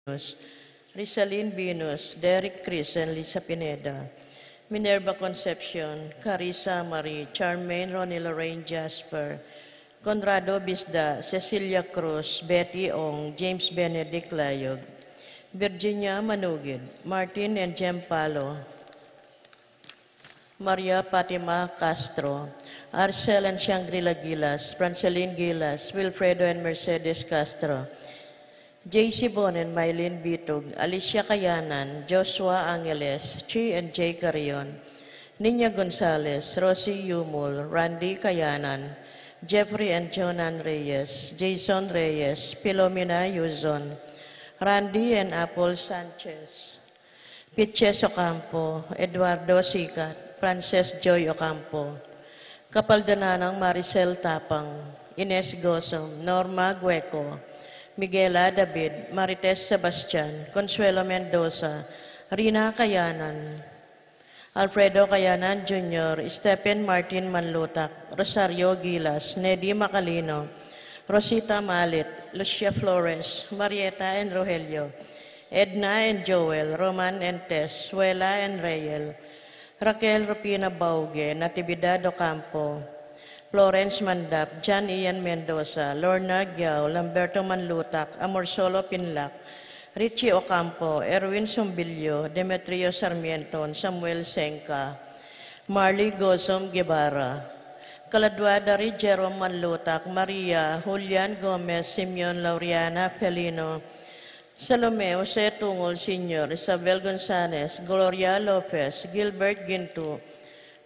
Rizalyn Venus, Derek Chris and Lisa Pineda, Minerva Concepcion, Carissa Marie, Charmaine Ronnie Lorraine Jasper, Conrado Bisda, Cecilia Cruz, Betty Ong, James Benedict Layog, Virginia Manugid, Martin and Jem Palo, Maria Fatima Castro, Arcel and Shangri-La Gilas, Franceline Gilas, Wilfredo and Mercedes Castro, JC Bon and Mylene Bitog, Alicia Kayanan, Joshua Angeles, Chi and Jay Carrion, Nina Gonzalez, Rosie Yumul, Randy Kayanan, Jeffrey and Jonan Reyes, Jason Reyes, Pilomena Yuzon, Randy and Apple Sanchez, Pitches Ocampo, Eduardo Sikat, Frances Joy Ocampo, Kapaldananang Maricel Tapang, Ines Gosom, Norma Gueco, Miguela David, Marites Sebastian, Consuelo Mendoza, Rina Kayanan, Alfredo Kayanan Jr., Stephen Martin Manlutak, Rosario Gilas, Nedy Macalino, Rosita Malit, Lucia Flores, Marieta and Rogelio, Edna and Joel, Roman and Tess, Suela and Rayel, Raquel Rupina Bauge, Natividad Ocampo, Florence Mandap, John Ian Mendoza, Lorna Giao, Lamberto Manlutak, Amorsolo Pinlac, Richie Ocampo, Erwin Sumbilio, Demetrio Sarmiento, Samuel Senca, Marley Gozom Guevara, Caladwadari Jerome Manlutak, Maria, Julian Gomez, Simeon Laureana Felino, Salome Jose Tungol Sr., Isabel Gonzalez, Gloria Lopez, Gilbert Gintu,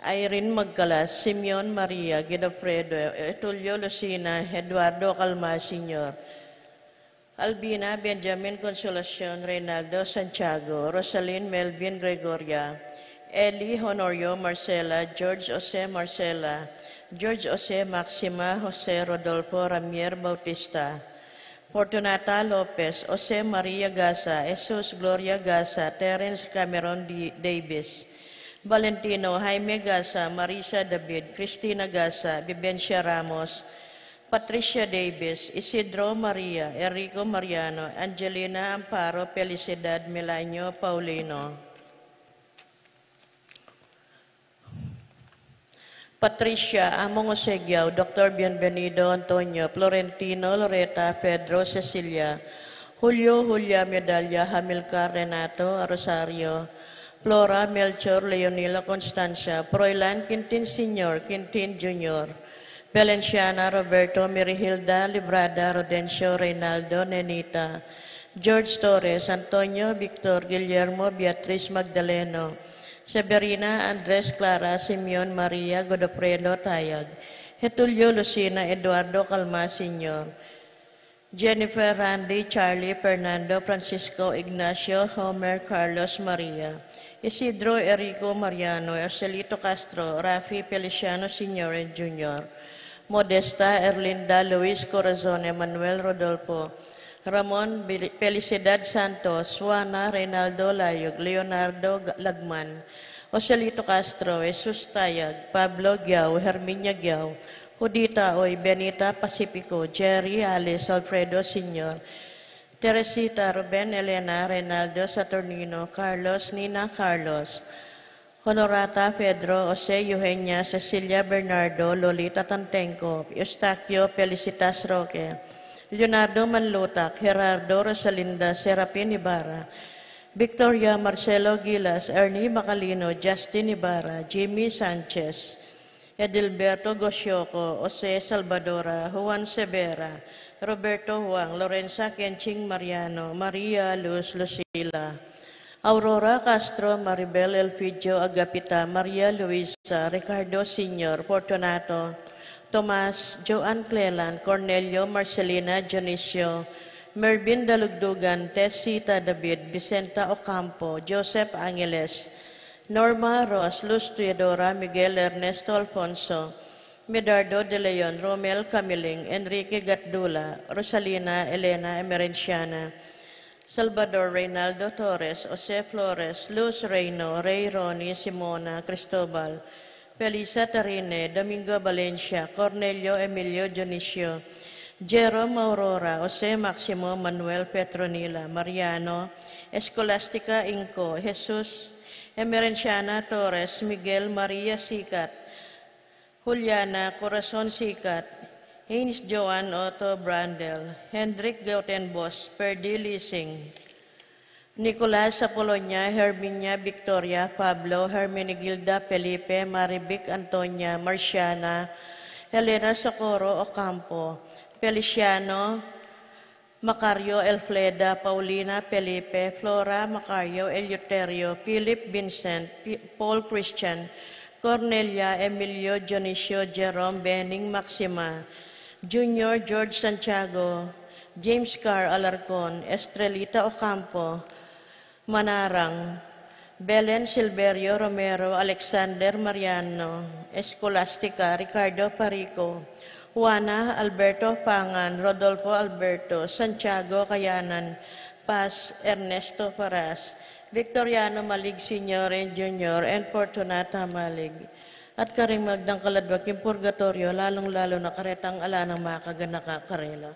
Irene Magcalas, Simeon Maria, Gidofredo, Etulio Lucina, Eduardo Calma Sr., Albina Benjamin Consolacion, Reynaldo Santiago, Rosalyn Melvin Gregoria, Eli Honorio Marcela, George Jose Marcela, George Jose Maxima, Jose Rodolfo Ramier Bautista, Fortunata Lopez, Jose Maria Gasa, Jesus Gloria Gasa, Terence Cameron Davis, Valentino Jaime Gasa, Marisa David, Cristina Gasa, Vivencia Ramos, Patricia Davis, Isidro Maria, Enrico Mariano, Angelina Amparo Felicidad Milanio Paulino, Patricia Among Osegiao, Dr. Bienvenido Antonio, Florentino Loreta, Pedro Cecilia, Julio Julia Medalla, Hamilcar Renato Rosario, Flora Melchor Leonila Constancia, Froilan Quintin Sr., Quintin Jr., Valenciana Roberto Mirihilda Librada Rodencio Reynaldo Nenita, George Torres, Antonio Victor Guillermo Beatriz Magdaleno, Severina Andres Clara Simeon Maria Godofredo Tayag, Getulio Lucina Eduardo Calma Sr., Jennifer Randy Charlie Fernando Francisco Ignacio Homer Carlos Maria, Isidro Erico Mariano, Joselito Castro, Rafi Feliciano Sr. and Jr., Modesta Erlinda Luis Corazon Emanuel Rodolfo, Ramon Felicidad Santos, Juana Reynaldo Layog, Leonardo Lagman, Joselito Castro, Jesus Tayag, Pablo Giao, Herminia Giao, Judita Oy, Benita Pacifico, Jerry Alice, Alfredo Sr., Teresita Ruben Elena Reynaldo Saturnino, Carlos Nina Carlos, Honorata Pedro Jose Eugenia Cecilia Bernardo, Lolita Tantenco, Eustaquio Felicitas Roque, Leonardo Manlutak, Gerardo Rosalinda Serapin Ibarra, Victoria Marcelo Gilas, Ernie Macalino, Justin Ibarra, Jimmy Sanchez, Edilberto Gosioco, Jose Salvadora, Juan Severa, Roberto Huang, Lorenza Kenching Mariano, Maria Luz Lucila, Aurora Castro, Maribel Elpidio Agapita, Maria Luisa, Ricardo Sr., Fortunato, Tomas, Joan Cleland, Cornelio, Marcelina Dionisio, Mervin Dalugdugan, Tessita David, Vicenta Ocampo, Joseph Angeles, Norma Ross, Luz Teodora, Miguel Ernesto Alfonso, Medardo De Leon, Romel Camiling, Enrique Gatdula, Rosalina Elena Emerenciana, Salvador Reynaldo Torres, Jose Flores, Luz Reyno, Ray Ronnie, Simona Cristobal, Felisa Tarine, Domingo Valencia, Cornelio Emilio Dionisio, Jerome Aurora, Jose Maximo Manuel Petronila, Mariano, Escolastica Inco, Jesus Emerenciana Torres, Miguel Maria Sikat, Juliana Corazon Sikat, Haynes Joan Otto Brandel, Hendrik Gautenbos, Perdi Lising, Nicolas Apolonia, Herminia Victoria, Pablo, Hermenegilda Felipe, Marivic Antonia, Marciana, Helena Socorro Ocampo, Feliciano Macario Elfleda, Paulina Felipe, Flora Macario Eleuterio, Philip Vincent, Paul Christian, Cornelia Emilio Dionisio Jerome Benning Maxima, Junior George Santiago, James Carr Alarcon, Estrelita Ocampo, Manarang, Belen Silverio Romero, Alexander Mariano, Escolastica, Ricardo Parico, Juana Alberto Pangan, Rodolfo Alberto, Santiago Cayanan, Paz Ernesto Paras, Victoriano Malig Sr. and Jr. and Fortunata Malig. At karing magdang kaladwak yung purgatorio, lalong-lalo na karetang ala ng mga kaganaka karela.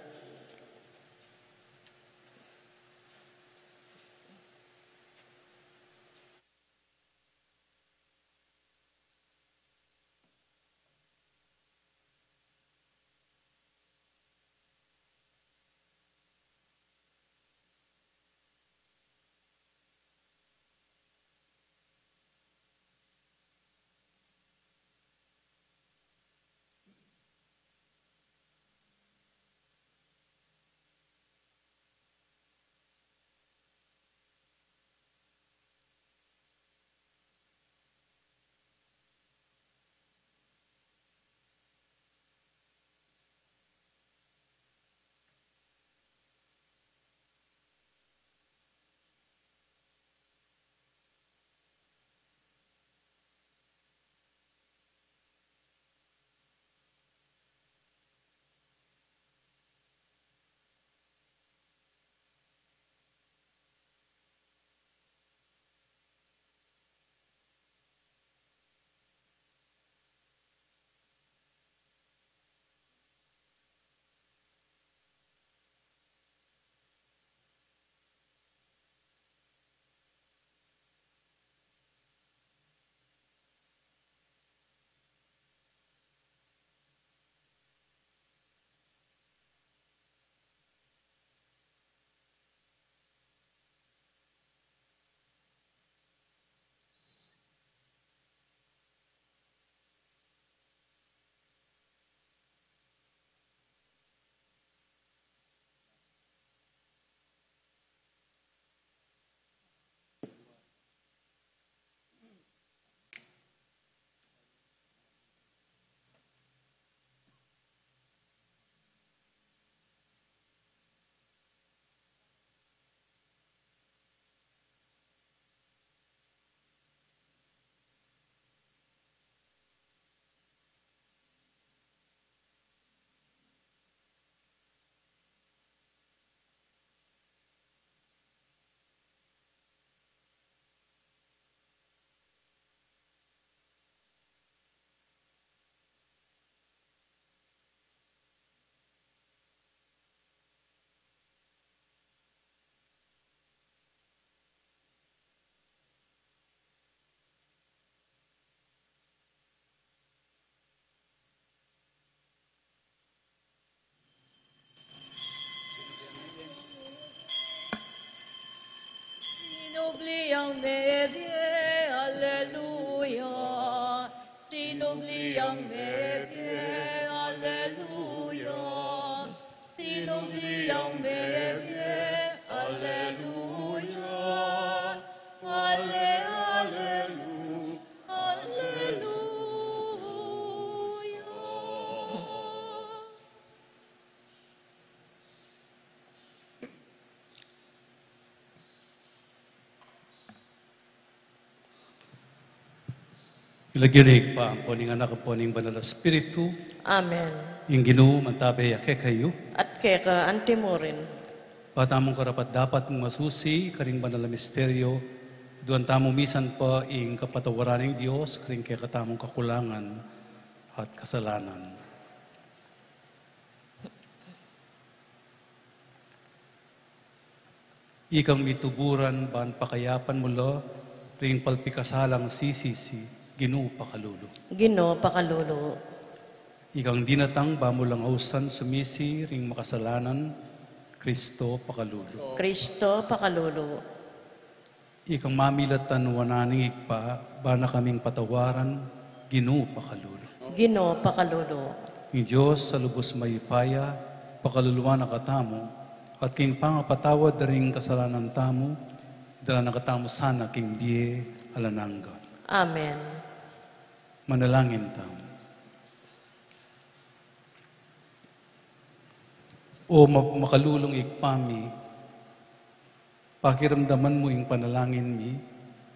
Sinubli ang bebye, Alleluia. Sinubli ang bebye, Alleluia. Sinubli ang bebye, Alleluia. Alle, Alleluia, Alleluia. Ilagyanig pa ang poning anak at poning banal na Espiritu, Amen. yung Ginoo mantabe ake kayo, At keka antimorin. patamong karapat dapat masusi karing banal na misteryo, doon tamo misan pa ing kapatawaran ng Diyos, karing kaya katamong kakulangan at kasalanan. Ikang mituburan ban pakayapan mo lo, ring palpikasalang sisisi, Ginoo pakalulu. Ginoo pakalulu. Ikang dinatang bamulang hausan sumisi, ring makasalanan, Kristo pakalulu. Kristo pakalulu. Ikang mamilatan wananing ikpa, bana kaming patawaran, Ginoo pakalulu. Ginoo pakalulu. Ng Diyos sa lubos mayupaya, pakaluluwa na katamo, at king pangapatawad na ring kasalanan tamo, dala na katamo sana king biye alanangga. Amen. Manalangin tamo. O makalulong ikpami, pakiramdaman mo ing panalangin mi,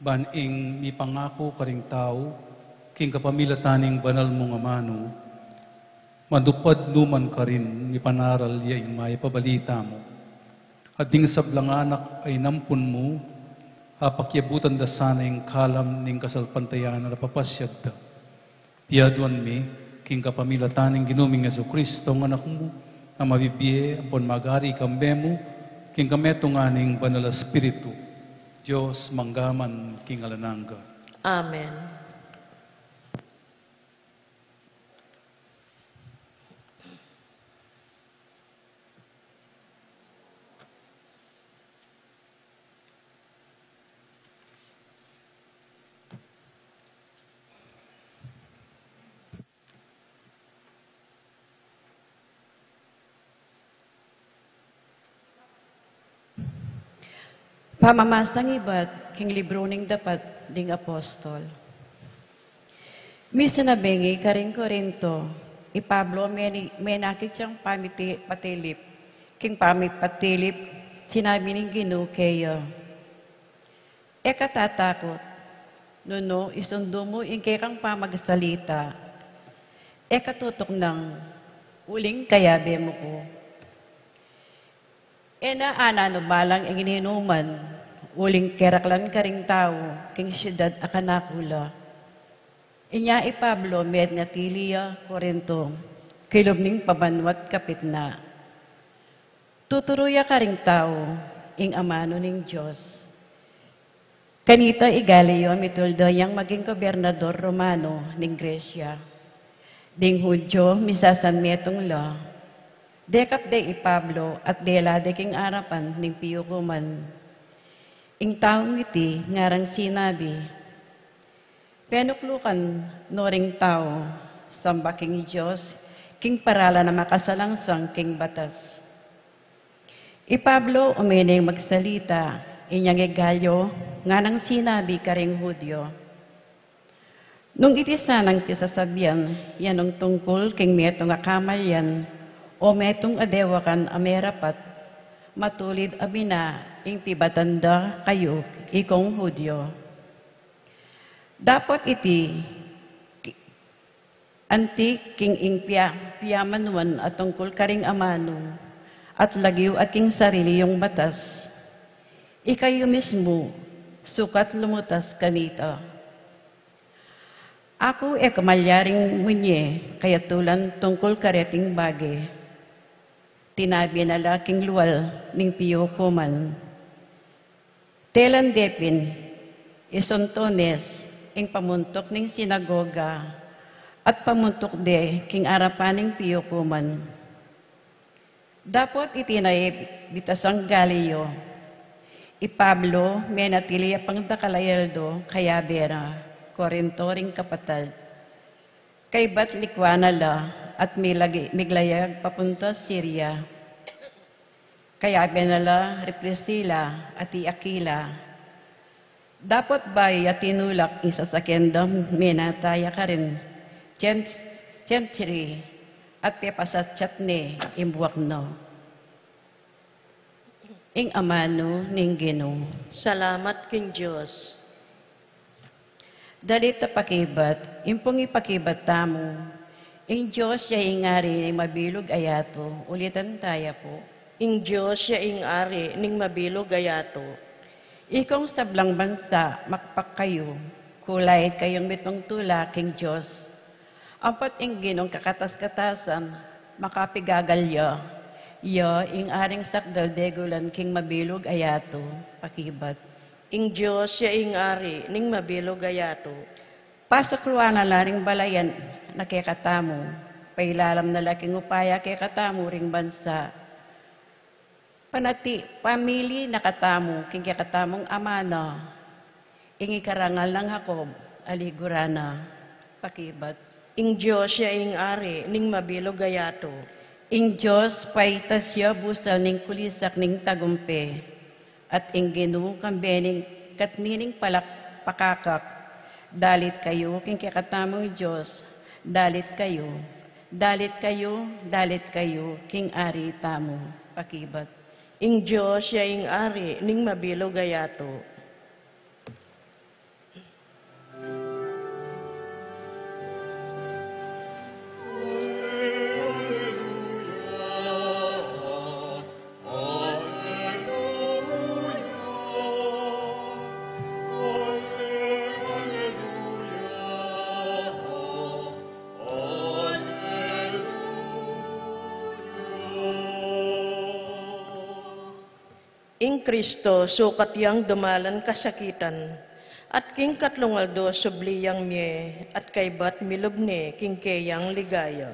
ban ing mi pangako karing tao, king kapamilataning banal mong amano, madupad numan ka rin ni panaral ya ing may pabalita mo. At ding sablang anak ay nampun mo, apakyabutan da sana ing kalam ning kasalpantayan na napapasyag da. Tiyaduan mi, king kapamilataning ginuming Yesu Kristo ng anak mo, na mabibiye apon magari kambemo, king kameto nga ning banal Espiritu, Diyos manggaman king alanangga. Amen. Pamamasang iba't king libro ning dapat ding apostol. Misa na bengi karing Korinto, Pablo may nakit siyang patilip, king patilip, sinabi ning Ginoo kayo. Katatakot, nuno isundo mo ing kang pamagsalita, katutok ng uling kayabe mo ko. Ana no balang ang ininuman, uling keraklan karing tao, king siyudad akanakula. Inya Pablo med na Tilia, Corinto, kilubning pabanwat kapit na. Tuturuya karing tao, ing amano ning Diyos. Kanita Galio mituldo yang maging gobernador Romano ning Gresya. Ding Hudyo misasan metong la. Dekap de Pablo at dela de king arapan ning piyukuman. Ing taong iti ngarang sinabi, penuklukan noring tao, samba king Diyos, king parala na makasalangsang king batas. Pablo umining magsalita, inyang Galio, nga nang sinabi karing Hudyo. Nung iti sanang pisasabihan, yanong tungkol king meto nga kamalyan, o metong adewakan amerapat, matulid abina ing pibatanda kayo ikong Hudyo. Dapat iti antik king ing piyamanuan at tungkol karing amano at lagyo at king sarili yung batas. Ikayo mismo sukat lumutas kanita. Ako kamalyaring munye kaya tulan tungkol kareting bagay. Tinabi na laking luwal ning piyo kuman. Telan depin, isontones, ing pamuntok ning sinagoga, at pamuntok de king arapaning piyo kuman. Dapat itinay bitasang Galio, Pablo, menatili pang dakalayaldo, kaya bera, Corinto ring kapatad. Kay bat likwana la, at miglayag papunta Syria. Kaya benala Priscilla at Aquila. Dapat ba tinulak isa sa kendam menataya ka rin century at pepasat chatne imbuak no. Ing amano ning Ginoo. Salamat king Diyos. Dalit pakibat, impong ipakibat tamo. Ing Diyos siya ingari ning mabilog ayato, ulitan taya po. Ing Diyos siya ing ari ning mabilog ayato. Ikong sablang bansa, makpak kayo, kulay kayong mitong tula king Diyos. Ampat ing Ginong kakatas-katasan, makapigagalya, Yo, ing aring sakdal degulan king mabilog ayato, pakibat. Ing Diyos siya ing ari, ning mabilog ayato. Pasok luana laring balayan na kekatamo, pailalam na laking upaya kekatamo ring bansa. Panati, pamili nakatamo, king kekatamong amana, ing ikarangal ng Jacob, aligurana, pakibat. Ing Diyos siya ing ari, ning mabilog ayato. Ing Diyos, paitas siya busal ning kulisak ning tagumpe, at ing ginu kambening katnining pakakak, dalit kayo, king kekatamong Diyos, dalit kayo, dalit kayo, dalit kayo, king ari tamo, pakibat. Ing Diyos siya ing ari, ning mabilog ayato. Ing Kristo, sukat yang dumalan kasakitan, at king katlungaldo subliyang mye, at kaybat milubne king keyang ligaya.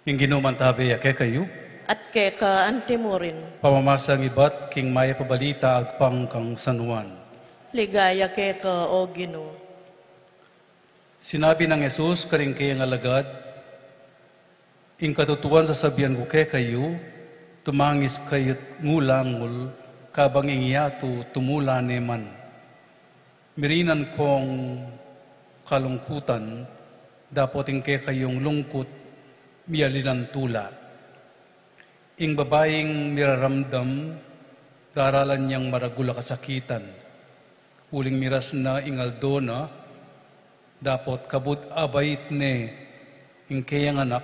Ing ginumantabi ake kayo, At keka antimurin, pamamasang ibat king maya pabalita agpang kang sanuan. ligaya keka o Ginoo. Sinabi ng Jesus karing kayang alagad, ing katutuan sa sabihan ko kay kayo, tumangis kayot ngulangul, kabang ingiyato tumula neman. Mirinan kong kalungkutan, dapat ing kay kayong lungkot, miyalinan tula. Ing babaeng miraramdam, daralan niyang maragula kasakitan. Uling miras na ingaldo na, dapat kabut abait ne, ing kayang anak,